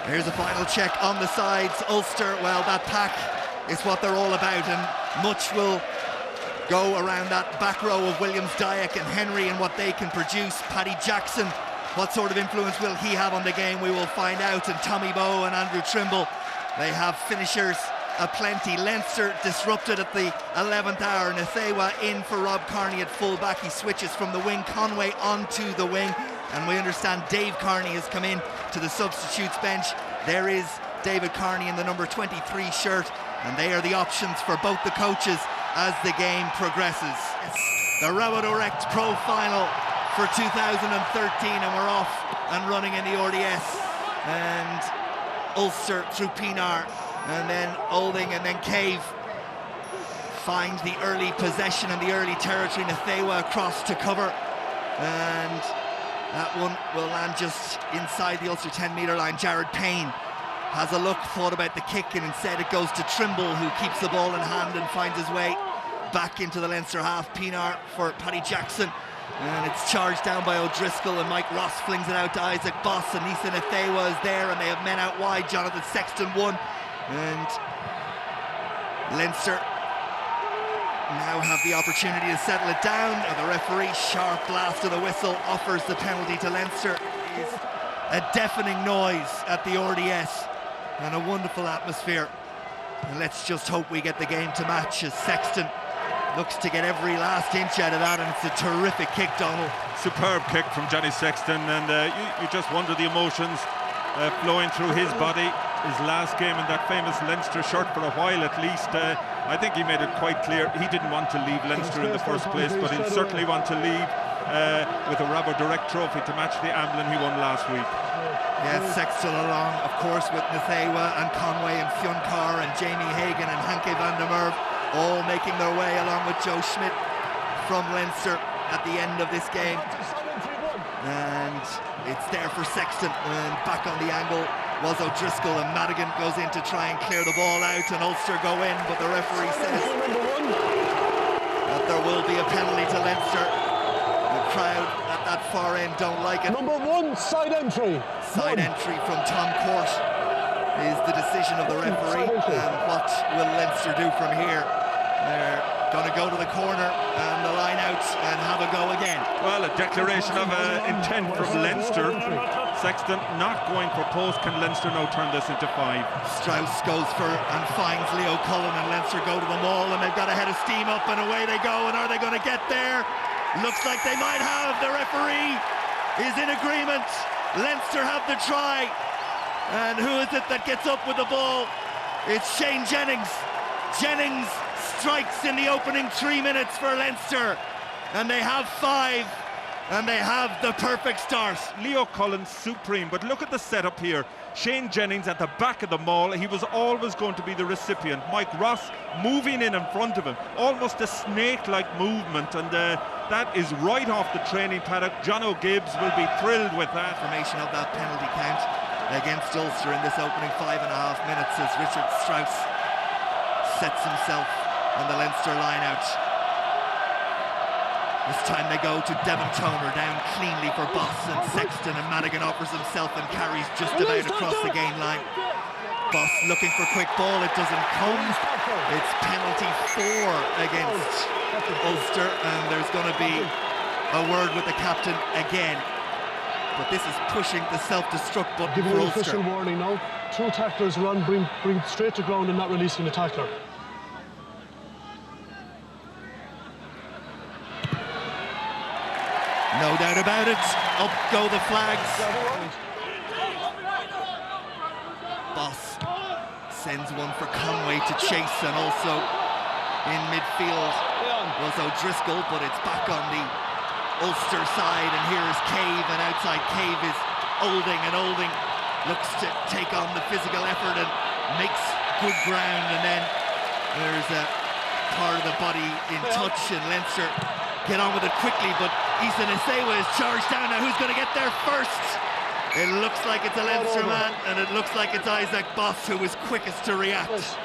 Here's a final check on the sides. Ulster, well, that pack is what they're all about, and much will go around that back row of Williams, Dyack and Henry and what they can produce. Paddy Jackson, what sort of influence will he have on the game? We will find out. And Tommy Bowe and Andrew Trimble, they have finishers aplenty. Leinster disrupted at the 11th hour. Nacewa in for Rob Kearney at full-back. He switches from the wing, Conway onto the wing, and we understand Dave Kearney has come in to the substitutes bench. There is David Kearney in the number 23 shirt, and they are the options for both the coaches as the game progresses. It's the RaboDirect Pro final for 2013, and we're off and running in the RDS. And Ulster through Pienaar, and then Olding, and then Cave finds the early possession and the early territory. Nacewa across to cover, and that one will land just inside the Ulster 10-metre line. Jared Payne has a look, thought about the kick, and instead it goes to Trimble, who keeps the ball in hand and finds his way back into the Leinster half. Pienaar for Paddy Jackson, and it's charged down by O'Driscoll, and Mike Ross flings it out to Isaac Boss, and Nisa Nacewa is there, and they have men out wide. Jonathan Sexton won, and Leinster now have the opportunity to settle it down. And the referee, sharp blast of the whistle, offers the penalty to Leinster. It is a deafening noise at the RDS and a wonderful atmosphere. And let's just hope we get the game to match, as Sexton looks to get every last inch out of that, and it's a terrific kick, Donald. Superb kick from Johnny Sexton, and you just wonder the emotions flowing through his body. His last game in that famous Leinster shirt, for a while at least. I think he made it quite clear he didn't want to leave Leinster in the first place, but he'll certainly want to leave with a RaboDirect trophy to match the Amblin he won last week. Yes, Sexton along, of course, with Nacewa and Conway and Fionn Carr and Jamie Hagan and Hanke van der Merwe, all making their way along with Joe Schmidt from Leinster at the end of this game. And it's there for Sexton, and back on the angle was O'Driscoll, and Madigan goes in to try and clear the ball out, and Ulster go in, but the referee says that there will be a penalty to Leinster. The crowd at that far end don't like it. Number one, side entry. Side entry from Tom Court is the decision of the referee. And what will Leinster do from here? They're going to go to the corner and the line out and have a go again. Well, a declaration of intent from Leinster. Sexton not going for post. Can Leinster now turn this into 5? Strauss goes for and finds Leo Cullen, and Leinster go to the maul, and they've got a head of steam up, and away they go. And are they going to get there? Looks like they might have. The referee is in agreement. Leinster have the try, and who is it that gets up with the ball? It's Shane Jennings. Jennings strikes in the opening 3 minutes for Leinster, and they have 5, and they have the perfect start. Leo Cullen's supreme, but look at the setup here. Shane Jennings at the back of the maul. He was always going to be the recipient. Mike Ross moving in front of him, almost a snake-like movement, and that is right off the training paddock. John O'Gibbs will be thrilled with that. Formation of that penalty count against Ulster in this opening 5.5 minutes, as Richard Strauss sets himself on the Leinster line-out. This time they go to Devon Toner, down cleanly for Boss, and Sexton, and Madigan offers himself and carries just about across the gain line. Boss looking for quick ball, it doesn't come. It's penalty 4 against Ulster, and there's going to be a word with the captain again. But this is pushing the self-destruct button for Ulster. Official warning now. 2 tacklers run, bring straight to ground and not releasing the tackler. No doubt about it. Up go the flags. Boss sends one for Conway to chase, and also in midfield was O'Driscoll, but it's back on the Ulster side, and here is Cave, and outside Cave is Olding, and Olding looks to take on the physical effort and makes good ground, and then there's a part of the body in touch, and Leinster get on with it quickly, but Isa Nacewa is charged down. Now who's going to get there first? It looks like it's a Leinster man, and it looks like it's Isaac Boss who was quickest to react.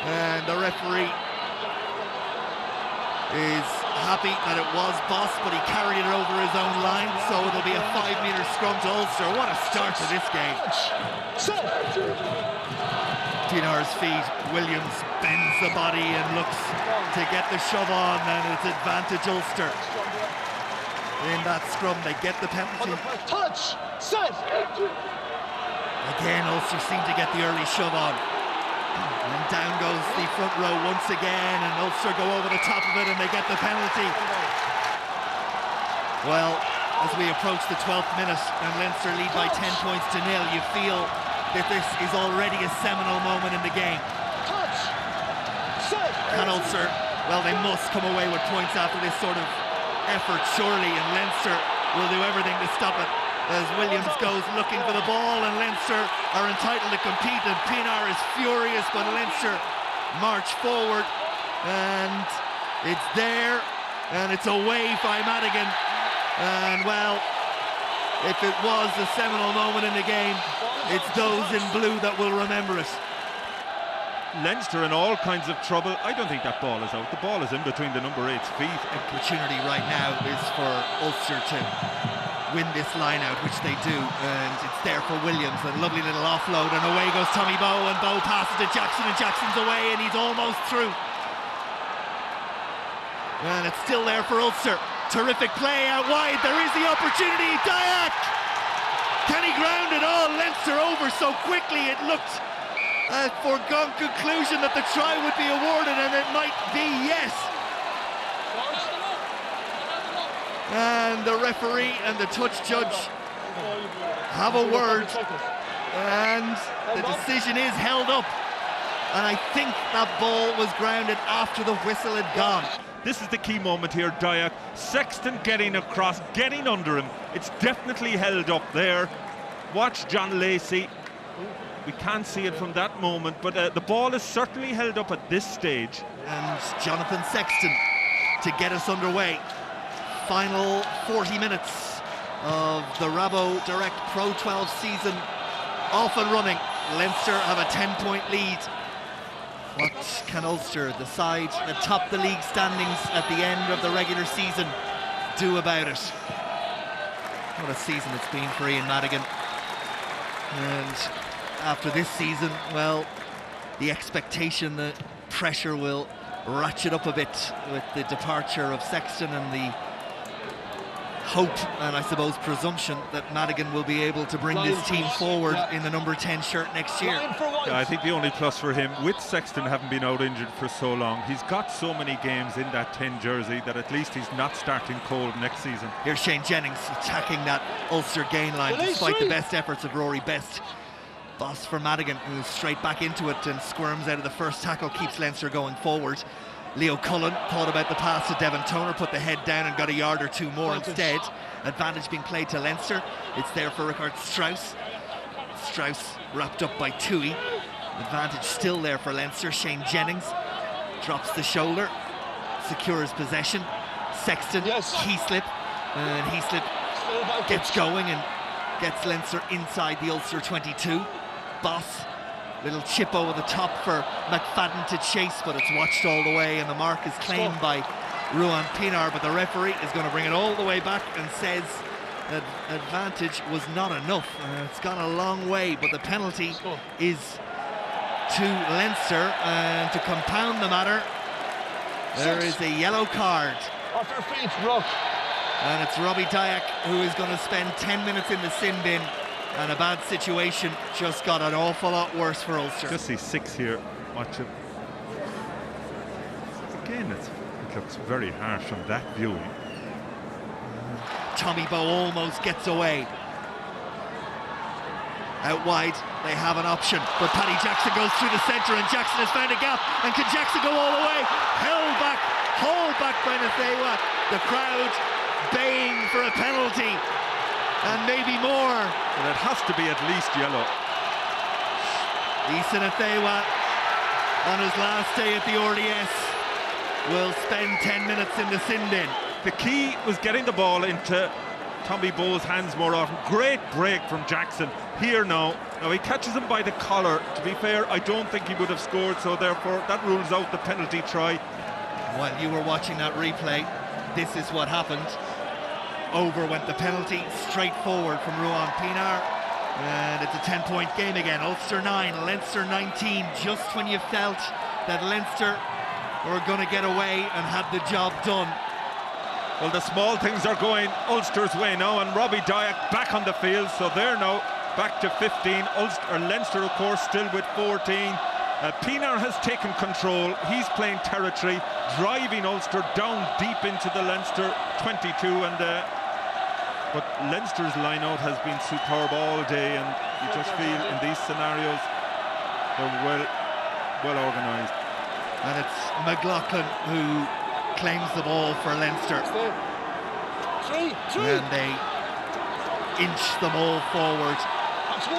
And the referee is happy that it was Boss, but he carried it over his own line, so it'll be a 5-metre scrum to Ulster. What a start to this game. Pinar's feet, Williams bends the body and looks to get the shove on, and it's advantage Ulster. In that scrum, they get the penalty. Touch! Set! Again, Ulster seem to get the early shove on. And down goes the front row once again, and Ulster go over the top of it and they get the penalty. Well, as we approach the 12th minute and Leinster lead by 10 points to 0, you feel that this is already a seminal moment in the game. Can Ulster, well, they must come away with points after this sort of effort, surely, and Leinster will do everything to stop it. As Williams goes looking for the ball, and Leinster are entitled to compete, and Pinar is furious, but Leinster march forward, and it's there, and it's away by Madigan. And well, if it was a seminal moment in the game, it's those in blue that will remember it. Leinster in all kinds of trouble. I don't think that ball is out. The ball is in between the number 8's feet. Opportunity right now is for Ulster to win this line out, which they do, and it's there for Williams. A lovely little offload, and away goes Tommy Bowe, and Bowe passes to Jackson, and Jackson's away, and he's almost through. And it's still there for Ulster. Terrific play out wide. There is the opportunity. Dyack! Can he ground it all? Leinster over so quickly. It looked a foregone conclusion that the try would be awarded, and it might be, yes. And the referee and the touch judge have a word, and the decision is held up. And I think that ball was grounded after the whistle had gone. This is the key moment here, Dyack. Sexton getting across, getting under him. It's definitely held up there. Watch John Lacey. We can't see it from that moment, but the ball is certainly held up at this stage. And Jonathan Sexton to get us underway. Final 40 minutes of the RaboDirect Pro12 season off and running. Leinster have a 10-point lead. What can Ulster, the side that top the league standings at the end of the regular season, do about it? What a season it's been for Ian Madigan. And after this season, well, the expectation, the pressure will ratchet up a bit with the departure of Sexton, and the hope and I suppose presumption that Madigan will be able to bring this team forward in the number 10 shirt next year. Yeah, I think the only plus for him, with Sexton having been out injured for so long, he's got so many games in that 10 jersey that at least he's not starting cold next season. Here's Shane Jennings attacking that Ulster gain line despite the best efforts of Rory Best. Boss for Madigan, who's straight back into it and squirms out of the first tackle, keeps Leinster going forward. Leo Cullen thought about the pass to Devon Toner, put the head down and got a yard or two more instead. Advantage being played to Leinster. It's there for Richard Strauss. Strauss wrapped up by Tui. Advantage still there for Leinster. Shane Jennings drops the shoulder, secures possession. Sexton, Heaslip, and Heaslip gets going and gets Leinster inside the Ulster 22. Boss, little chip over the top for McFadden to chase, but it's watched all the way, and the mark is claimed by Ruan Pinar, but the referee is going to bring it all the way back and says that advantage was not enough. It's gone a long way, but the penalty is to Leinster, and to compound the matter, there is a yellow card. Off your feet, Rock. And it's Robbie Dyack who is going to spend 10 minutes in the sin bin, and a bad situation just got an awful lot worse for Ulster. Just see 6 here, watch him. Again, it looks very harsh from that viewing. Tommy Bowe almost gets away. Out wide, they have an option, but Paddy Jackson goes through the centre, and Jackson has found a gap, and can Jackson go all the way? Held back, hauled back by Nacewa. The crowd baying for a penalty, and maybe more. But it has to be at least yellow. Isa Nacewa, on his last day at the RDS, will spend 10 minutes in the sin bin. The key was getting the ball into Tommy Bowe's hands more often. Great break from Jackson. Here now he catches him by the collar. To be fair, I don't think he would have scored, so therefore that rules out the penalty try. While you were watching that replay, this is what happened. Over went the penalty, straight forward from Ruan Pinar, and it's a 10-point game again. Ulster 9, Leinster 19, just when you felt that Leinster were going to get away and had the job done. Well, the small things are going Ulster's way now, and Robbie Dyack back on the field, so they're now back to 15. Leinster, of course, still with 14. Pinar has taken control. He's playing territory, driving Ulster down deep into the Leinster 22, but Leinster's line-out has been superb all day, and you just feel in these scenarios they're well organised. And it's McLaughlin who claims the ball for Leinster. And they inch them all forward. That's 1-9.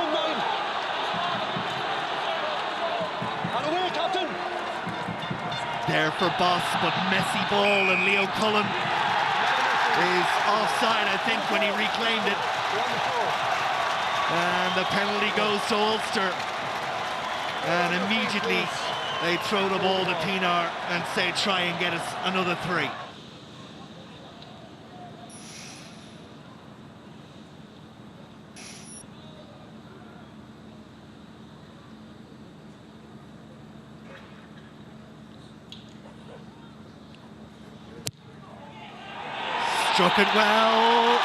And away, captain. There for Boss, but messy ball, and Leo Cullen is offside, I think, when he reclaimed it. And the penalty goes to Ulster. And immediately they throw the ball to Pinar and say, try and get us another 3. Struck it well,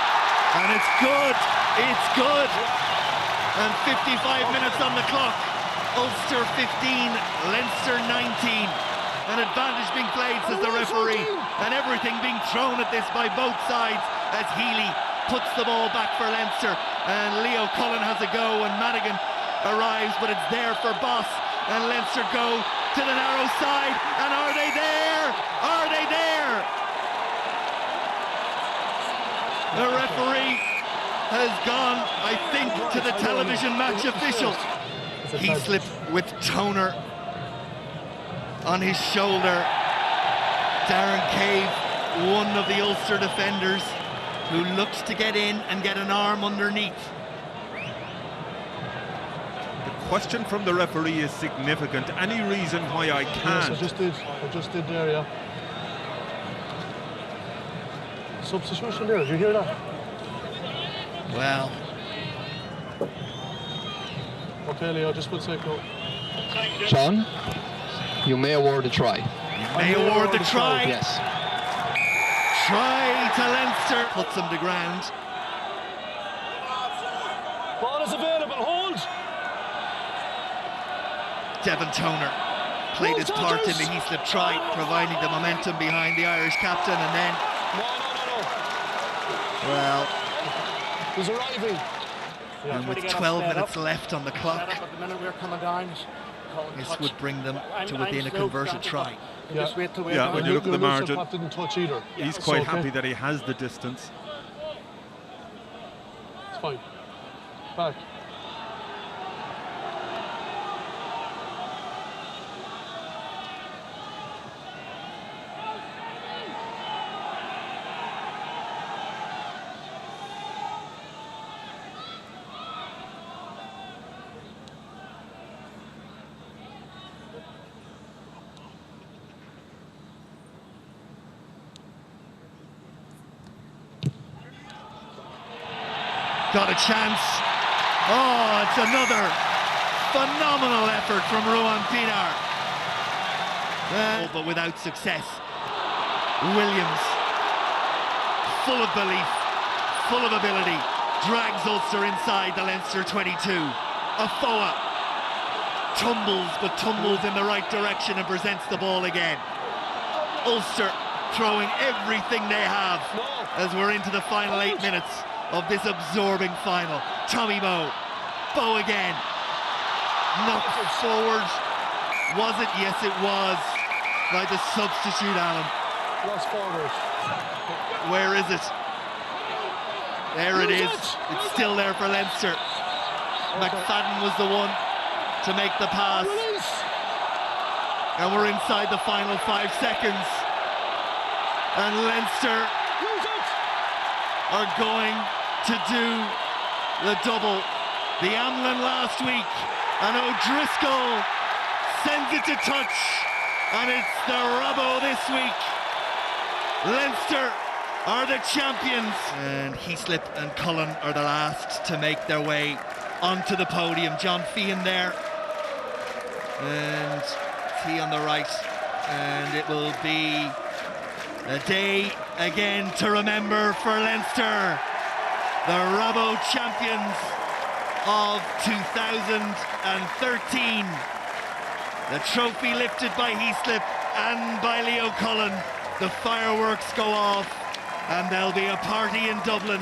and it's good, it's good. And 55 minutes on the clock. Ulster 15, Leinster 19. An advantage being played, says the referee, and everything being thrown at this by both sides as Healy puts the ball back for Leinster, and Leo Cullen has a go, and Madigan arrives, but it's there for Boss, and Leinster go to the narrow side, and are they there? Are they there? The referee has gone, I think, to the television match official. He slipped with Toner on his shoulder. Darren Cave, one of the Ulster defenders, who looked to get in and get an arm underneath. The question from the referee is significant. Any reason why I can't? Yes, I just did there, yeah. Substitution there, did you hear that? Well. Okay, Leo, just one second. Sean, you may award a try. You may award the try. Yes. Try to Leinster. Puts him to ground. Ball is available, hold! Devon Toner played his part in the Heaslip try, providing the momentum behind the Irish captain, and then... No. Well... He's arriving. And with 12 minutes left on the clock, this would bring them to within a converted try. Yeah, when you look at the margin, didn't touch either. He's quite happy that he has the distance. It's fine. Back. Got a chance. Oh, it's another phenomenal effort from Ruan Pinar. But without success. Williams, full of belief, full of ability, drags Ulster inside the Leinster 22. Afoa tumbles in the right direction and presents the ball again. Ulster throwing everything they have as we're into the final 8 minutes of this absorbing final. Tommy Bowe again, knocked forward. Was it? Yes, it was, by the substitute Allen. Lost forward. Where is it? There it is. It's still there for Leinster. McFadden was the one to make the pass. And we're inside the final 5 seconds. And Leinster are going to do the double. The Amlin last week, and O'Driscoll sends it to touch, and it's the Rabo this week. Leinster are the champions, and Heaslip and Cullen are the last to make their way onto the podium. John Feehan there, and he on the right, and it will be a day again to remember for Leinster, the Rabo champions of 2013. The trophy lifted by Heaslip and by Leo Cullen. The fireworks go off, and there'll be a party in Dublin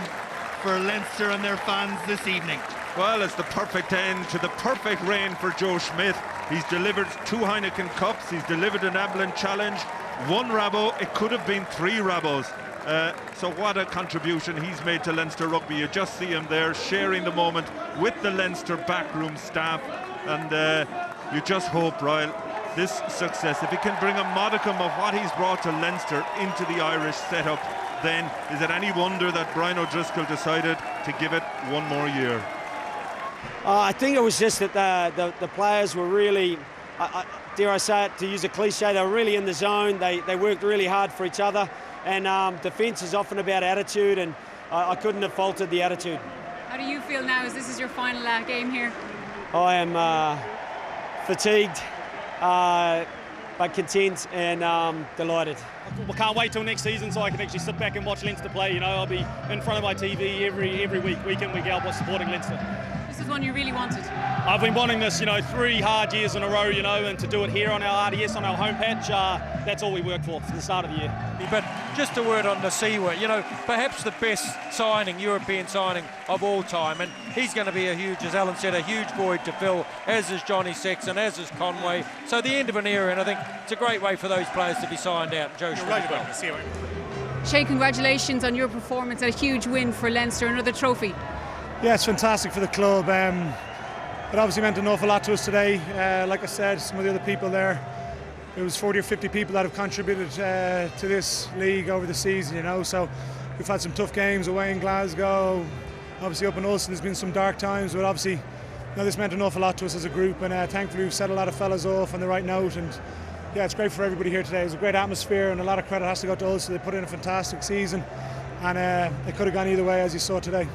for Leinster and their fans this evening. Well, it's the perfect end to the perfect reign for Joe Schmidt. He's delivered 2 Heineken Cups, he's delivered an Avalon Challenge, 1 Rabo, it could have been 3 Rabos. So what a contribution he's made to Leinster rugby. You just see him there sharing the moment with the Leinster backroom staff, and you just hope, Ryle, this success, if he can bring a modicum of what he's brought to Leinster into the Irish setup, then is it any wonder that Brian O'Driscoll decided to give it 1 more year? I think it was just that the players were really, dare I say it, to use a cliche, they were really in the zone. They worked really hard for each other, and defence is often about attitude, and I couldn't have faulted the attitude. How do you feel now as this is your final game here? I am fatigued, but content and delighted. We can't wait till next season so I can actually sit back and watch Leinster play. You know, I'll be in front of my TV every week in, week out, supporting Leinster. This is one you really wanted. I've been wanting this, 3 hard years in a row, and to do it here on our RDS, on our home patch, that's all we worked for from the start of the year. But just a word on Nacewa, perhaps the best signing, European signing of all time, and he's going to be a huge, as Alan said, a huge void to fill, as is Johnny Sexton, as is Conway. So the end of an era, and I think it's a great way for those players to be signed out. Joe Schmidt. Right, well, see you. Shane, congratulations on your performance and a huge win for Leinster, another trophy. Yeah, it's fantastic for the club. It obviously meant an awful lot to us today. Like I said, some of the other people there, it was 40 or 50 people that have contributed to this league over the season, so we've had some tough games away in Glasgow, obviously up in Ulster there's been some dark times, but obviously this meant an awful lot to us as a group, and thankfully we've set a lot of fellas off on the right note, and yeah, it's great for everybody here today. It was a great atmosphere, and a lot of credit has to go to Ulster. They put in a fantastic season, and it could have gone either way, as you saw today.